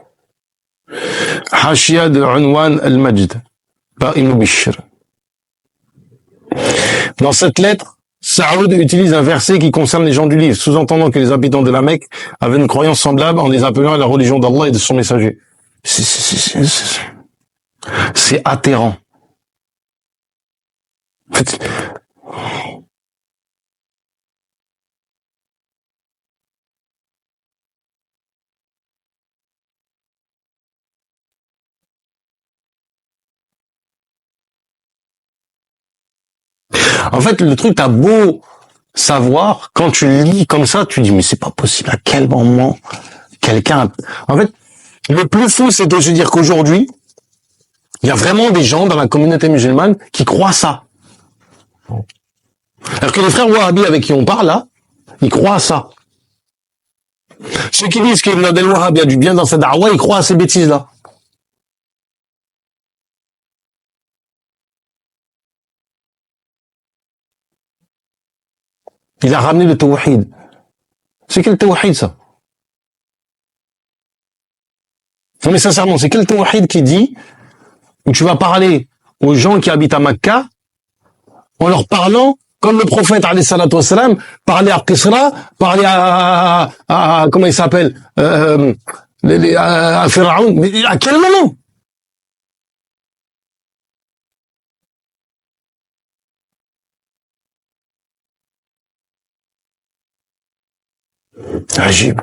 Hashia de Unwan al-Majd par Ibn Bishr. Dans cette lettre, Saoud utilise un verset qui concerne les gens du livre, sous-entendant que les habitants de la Mecque avaient une croyance semblable en les appelant à la religion d'Allah et de son messager. c'est atterrant. En fait, le truc, t'as beau savoir, quand tu lis comme ça, tu dis, mais c'est pas possible, à quel moment quelqu'un... En fait, le plus fou, c'est de se dire qu'aujourd'hui, il y a vraiment des gens dans la communauté musulmane qui croient ça. Alors que les frères wahhabis avec qui on parle, là, ils croient à ça. Ceux qui disent qu'Ibn Abdel Wahhab a du bien dans sa da'wa, ils croient à ces bêtises-là. Il a ramené le tawhid. C'est quel tawhid, ça? Non mais sincèrement, c'est quel tawhid qui dit où tu vas parler aux gens qui habitent à Mecca en leur parlant comme le prophète alayhi salatu wassalam parlait à Qisra, parlait à comment il s'appelle à Pharaon. Mais à quel moment? Ajib.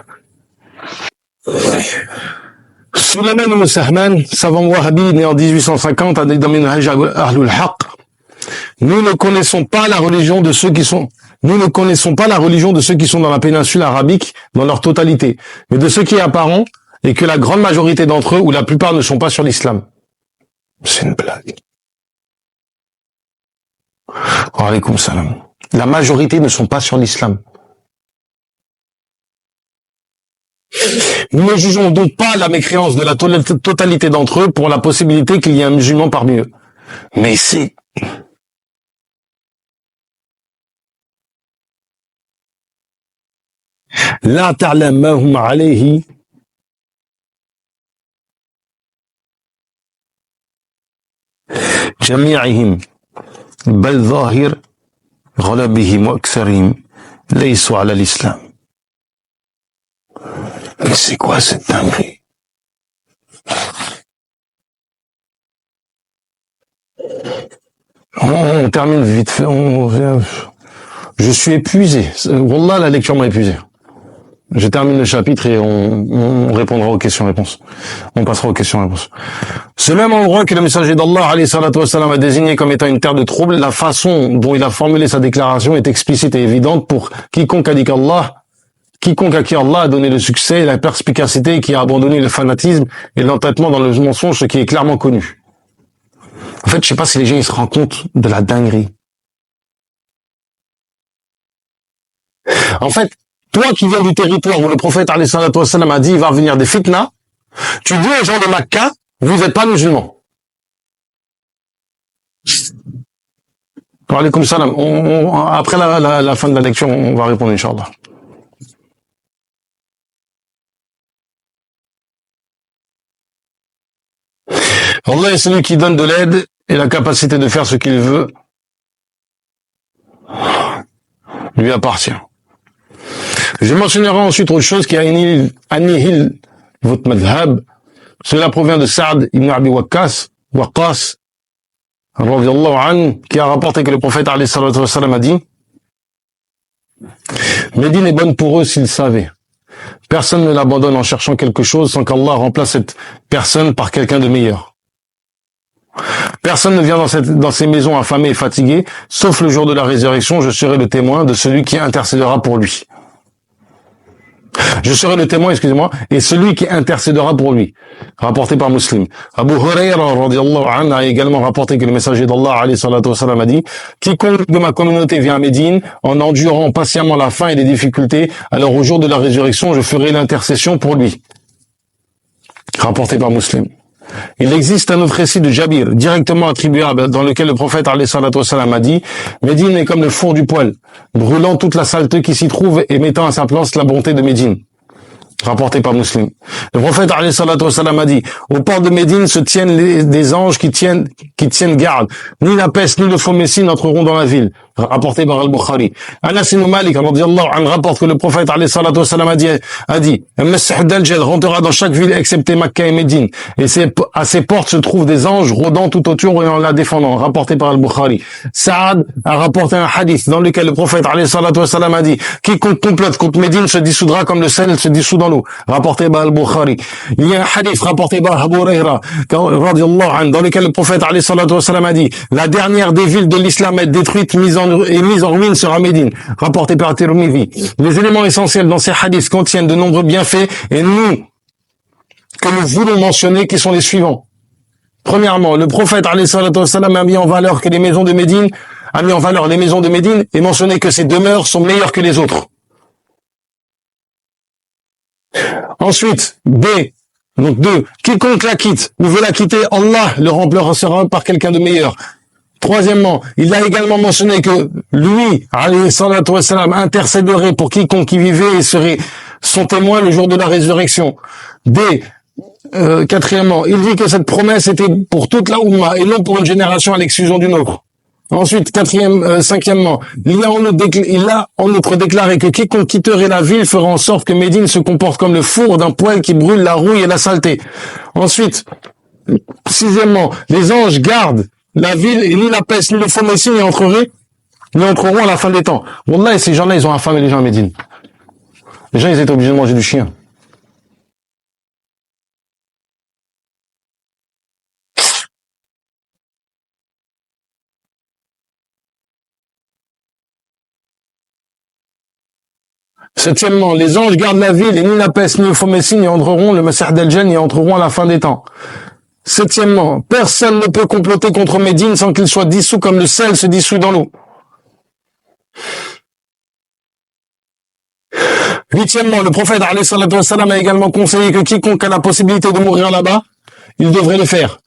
Sulaiman ibn Sahman, savant wahhabi né en 1850, a dit dans Minhaj Ahlul Haq, nous ne connaissons pas la religion de ceux qui sont dans la péninsule arabique dans leur totalité, mais de ce qui est apparent et que la grande majorité d'entre eux ou la plupart ne sont pas sur l'islam. C'est une blague. Wa alaykoum salam. La majorité ne sont pas sur l'islam. Nous ne jugeons donc pas la mécréance de la totalité d'entre eux pour la possibilité qu'il y ait un musulman parmi eux. Mais c'est... La ta'lam ma hum alayhi jami'ihim bal zahir ghalabihim wa aksarihim laysu ala l'islam. Mais c'est quoi cette dinguerie? On termine vite fait. Je suis épuisé. Wallah, la lecture m'a épuisé. Je termine le chapitre et on répondra aux questions-réponses. On passera aux questions-réponses. Ce même endroit que le messager d'Allah alayhi salatu wassalam a désigné comme étant une terre de trouble, la façon dont il a formulé sa déclaration est explicite et évidente pour quiconque a dit quiconque à qui Allah a donné le succès et la perspicacité et qui a abandonné le fanatisme et l'entêtement dans le mensonge, ce qui est clairement connu. En fait, je sais pas si les gens ils se rendent compte de la dinguerie. En fait, toi qui viens du territoire où le prophète alayhi salatu wassalam a dit il va revenir des fitnas, tu dis aux gens de Makka, vous n'êtes pas musulmans. Wa alaykoum salam. Après la fin de la lecture, on va répondre, Inch'Allah. Allah est celui qui donne de l'aide et la capacité de faire ce qu'il veut lui appartient. Je mentionnerai ensuite autre chose qui annihile votre madhab. Cela provient de Sa'd ibn Abi Waqqas, radiyallahu anhu, qui a rapporté que le prophète alayhi salatu wassalam a dit Médine est bonne pour eux s'ils savaient. Personne ne l'abandonne en cherchant quelque chose sans qu'Allah remplace cette personne par quelqu'un de meilleur. Personne ne vient dans ces maisons affamées et fatiguées, sauf le jour de la résurrection, je serai le témoin de celui qui intercédera pour lui. Je serai le témoin, et celui qui intercédera pour lui. Rapporté par Muslim. Abu Hurayra, radiyallahu anhu, a également rapporté que le messager d'Allah, alayhi salatu wassalam, a dit, quiconque de ma communauté vient à Médine, en endurant patiemment la faim et les difficultés, alors au jour de la résurrection, je ferai l'intercession pour lui. Rapporté par Muslim. Il existe un autre récit de Jabir, directement attribuable, dans lequel le prophète alayhi salatu wassalam a dit « Médine est comme le four du poêle, brûlant toute la saleté qui s'y trouve et mettant à sa place la bonté de Médine. » Rapporté par Muslim. Le prophète alayhi salatu wassalam a dit « Aux portes de Médine se tiennent des anges qui tiennent garde. Ni la peste ni le faux messie n'entreront dans la ville. rapporté par Al-Bukhari. Anas ibn Malik, radiyallahu anhu, rapporte que le prophète, alayhi salatu wassalam, a dit, Masih Dajjal rentrera dans chaque ville excepté Makkah et Médine. Et à ses portes se trouvent des anges rôdant tout autour et en la défendant, rapporté par Al-Bukhari. Saad a rapporté un hadith dans lequel le prophète, alayhi salatu wassalam, a dit, quiconque complote contre Médine se dissoudra comme le sel se dissout dans l'eau, rapporté par Al-Bukhari. Il y a un hadith rapporté par Abu Huraira, radiyallahu anhu, dans lequel le prophète, alayhi salatu wassalam, a dit, la dernière des villes de l'islam est détruite, mise en ruine sera Médine, rapporté par Tirmidhi. Les éléments essentiels dans ces hadiths contiennent de nombreux bienfaits et que nous voulons mentionner, qui sont les suivants. Premièrement, le prophète, alayhi salatu wassalam, a mis en valeur les maisons de Médine et mentionné que ces demeures sont meilleures que les autres. Ensuite, donc 2, quiconque la quitte ou veut la quitter, Allah le remplacera par quelqu'un de meilleur. Troisièmement, il a également mentionné que lui, alayhi salatu wassalam, intercéderait pour quiconque y vivait et serait son témoin le jour de la résurrection. Quatrièmement, il dit que cette promesse était pour toute la Ummah et non pour une génération à l'exclusion d'une autre. Ensuite, cinquièmement, il a en outre déclaré que quiconque quitterait la ville fera en sorte que Médine se comporte comme le four d'un poêle qui brûle la rouille et la saleté. Ensuite, sixièmement, les anges gardent la ville et ni la peste ni le faux messie n'y entreront à la fin des temps. Wallah, et ces gens-là, ils ont affamé les gens à Médine. Les gens, ils étaient obligés de manger du chien. Septièmement, les anges gardent la ville et ni la peste ni le faux messie n'y entreront, le Masih Dajjal n'y entreront à la fin des temps. Septièmement, personne ne peut comploter contre Médine sans qu'il soit dissous comme le sel se dissout dans l'eau. Huitièmement, le prophète alayhi salatu wassalam a également conseillé que quiconque a la possibilité de mourir là-bas, il devrait le faire.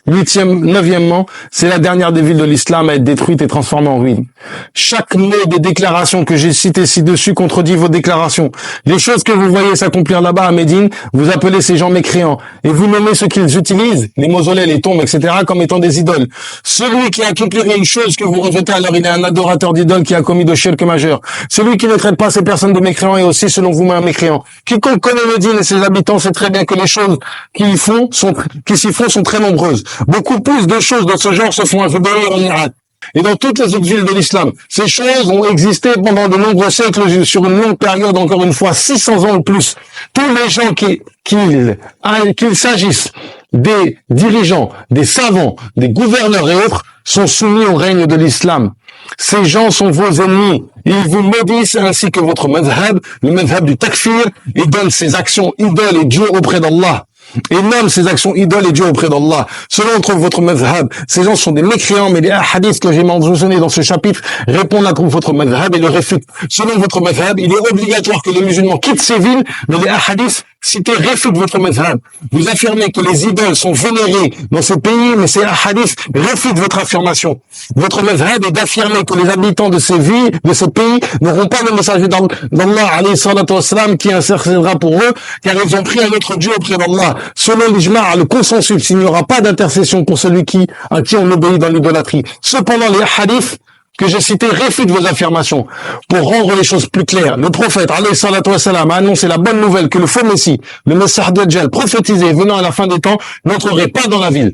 Neuvièmement, c'est la dernière des villes de l'islam à être détruite et transformée en ruine. Chaque mot des déclarations que j'ai citées ci-dessus contredit vos déclarations. Les choses que vous voyez s'accomplir là-bas à Médine, vous appelez ces gens mécréants et vous nommez ce qu'ils utilisent, les mausolées, les tombes, etc., comme étant des idoles. Celui qui accomplirait une chose que vous rejetez, alors il est un adorateur d'idoles qui a commis de shirk majeur. Celui qui ne traite pas ces personnes de mécréants est aussi, selon vous, un mécréant. Quiconque connaît Médine et ses habitants sait très bien que les choses qui s'y font sont très nombreuses. Beaucoup plus de choses de ce genre se font à Dubaï en Irak et dans toutes les autres villes de l'islam. Ces choses ont existé pendant de nombreux siècles, sur une longue période, encore une fois, 600 ans ou plus. Tous les gens qu'il s'agisse des dirigeants, des savants, des gouverneurs et autres, sont soumis au règne de l'islam. Ces gens sont vos ennemis. Ils vous maudissent ainsi que votre madhab, le madhab du takfir, et donnent ses actions idoles et dieux auprès d'Allah. Et nomme ces actions idoles et dieux auprès d'Allah. Selon votre madhab, ces gens sont des mécréants, mais les hadiths que j'ai mentionnés dans ce chapitre répondent à votre madhab et le réfutent. Selon votre madhab, il est obligatoire que le musulman quitte ces villes, mais les hadiths cités réfutent votre madhab. Vous affirmez que les idoles sont vénérées dans ce pays, mais ces hadiths réfutent votre affirmation. Votre madhab est d'affirmer que les habitants de ces villes, de ce pays, n'auront pas le messager d'Allah, alayhi salatu wassalam, qui intercédera pour eux, car ils ont pris un autre Dieu auprès d'Allah. Selon l'ijma', le consensus, il n'y aura pas d'intercession pour celui à qui on obéit dans l'idolâtrie. Cependant, les hadiths que j'ai cités réfutent vos affirmations. Pour rendre les choses plus claires, le prophète, alayhi salatu wassalam, a annoncé la bonne nouvelle que le faux messie, le Masih Dajjal, prophétisé venant à la fin des temps, n'entrerait pas dans la ville.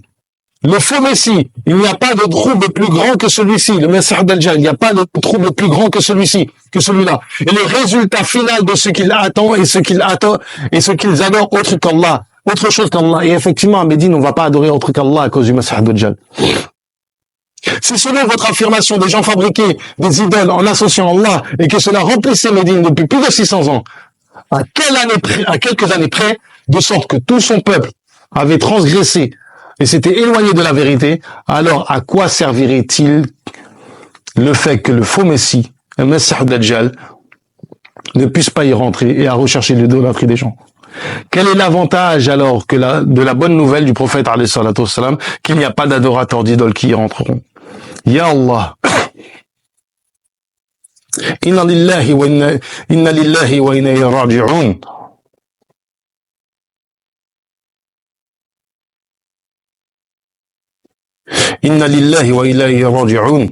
Le faux messie, il n'y a pas de trouble plus grand que celui-ci. Le Masih Dajjal, il n'y a pas de trouble plus grand que celui-là. Et le résultat final de ce qu'il attend et ce qu'ils adorent autre qu'Allah. Autre chose qu'Allah. Et effectivement, à Médine, on ne va pas adorer autre qu'Allah à cause du Masih Dajjal. Si selon votre affirmation, des gens fabriquaient des idoles en associant Allah et que cela remplissait Médine depuis plus de 600 ans, à quelques années près, de sorte que tout son peuple avait transgressé et s'était éloigné de la vérité, alors à quoi servirait-il le fait que le faux messie, le Masih Dajjal, ne puisse pas y rentrer et à rechercher l'idolâtrie des gens? Quel est l'avantage alors de la bonne nouvelle du prophète alayhi salatu wassalam, qu'il n'y a pas d'adorateurs d'idoles qui y rentreront? Ya Allah, inna lillahi wa inna ilayhi raji'un. Inna lillahi wa ilayhi raji'un.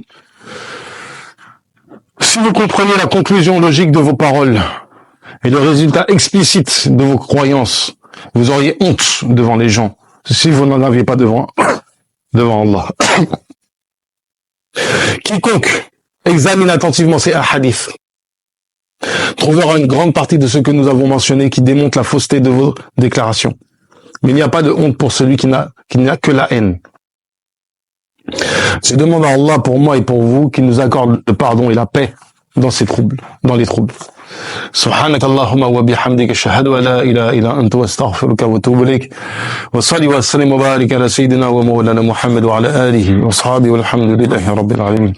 Si vous comprenez la conclusion logique de vos paroles et le résultat explicite de vos croyances, vous auriez honte devant les gens si vous n'en aviez pas devant Allah. Quiconque examine attentivement ces hadiths trouvera une grande partie de ce que nous avons mentionné qui démontre la fausseté de vos déclarations. Mais il n'y a pas de honte pour celui qui n'a que la haine. Je demande à Allah pour moi et pour vous qu'il nous accorde le pardon et la paix dans ces troubles, dans les troubles. سبحانك اللهم وبحمدك أشهد أن لا إله إلا أنت واستغفرك وأتوب إليك وصلي وسلم وبارك على سيدنا ومولانا محمد وعلى آله وأصحابه والحمد لله رب العالمين.